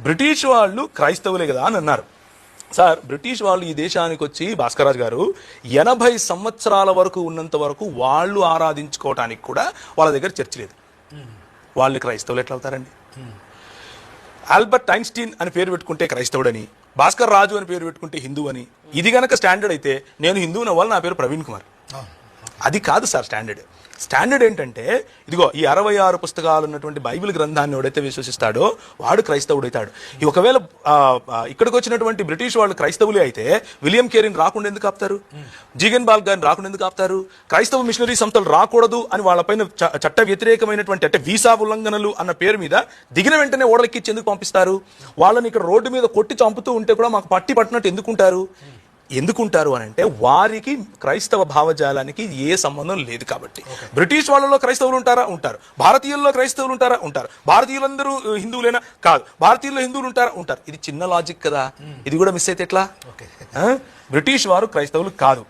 British వాళ్ళు క్రైస్తవులే కదా అని అన్నారు. సార్, బ్రిటిష్ వాళ్ళు ఈ దేశానికి వచ్చి భాస్కరరాజు గారు 80 సంవత్సరాల వరకు ఉన్నంత వరకు వాళ్ళు ఆరాధించుకోవటానికి కూడా వాళ్ళ దగ్గర చర్చ్ లేదు. వాళ్ళు క్రైస్తవులు ఎట్లా అవుతారండి? ఆల్బర్ట్ ఐన్స్టీన్ అని పేరు పెట్టుకుంటే క్రైస్తవుడని, భాస్కర్ రాజు అని పేరు పెట్టుకుంటే హిందూ అని. ఇది గనక స్టాండర్డ్ అయితే నేను హిందువుని అవ్వాలి, నా పేరు ప్రవీణ్ కుమార్. అది కాదు సార్ స్టాండర్డ్. స్టాండర్డ్ ఏంటంటే ఇదిగో ఈ 66 పుస్తకాలు ఉన్నటువంటి బైబిల్ గ్రంథాన్ని ఎవడైతే విశ్వసిస్తాడో వాడు క్రైస్తవుడైతాడు. ఒకవేళ ఇక్కడికి వచ్చినటువంటి బ్రిటిష్ వాళ్ళు క్రైస్తవులే అయితే విలియం కేరీని రాకుండా ఎందుకు ఆపుతారు? జీగన్ బాల్ గారిని రాకుండా ఎందుకు ఆపుతారు? క్రైస్తవ మిషనరీ సంస్థలు రాకూడదు అని వాళ్ళపైన చట్ట వ్యతిరేకమైనటువంటి అంటే వీసా ఉల్లంఘనలు అన్న పేరు మీద దిగిన వెంటనే ఓడలెక్కించి ఎందుకు పంపిస్తారు? వాళ్ళని ఇక్కడ రోడ్డు మీద కొట్టి చంపుతూ ఉంటే కూడా మాకు పట్టినట్టు ఎందుకుంటారు అని అంటే వారికి క్రైస్తవ భావజాలానికి ఏ సంబంధం లేదు కాబట్టి. బ్రిటిష్ వాళ్ళలో క్రైస్తవులు ఉంటారు. భారతీయుల్లో క్రైస్తవులు ఉంటారు. భారతీయులందరూ హిందువులేనా? కాదు. భారతీయుల్లో హిందువులు ఉంటారు. ఇది చిన్న లాజిక్ కదా. ఇది కూడా మిస్ అయితే ఎట్లా? బ్రిటిష్ వారు క్రైస్తవులు కాదు.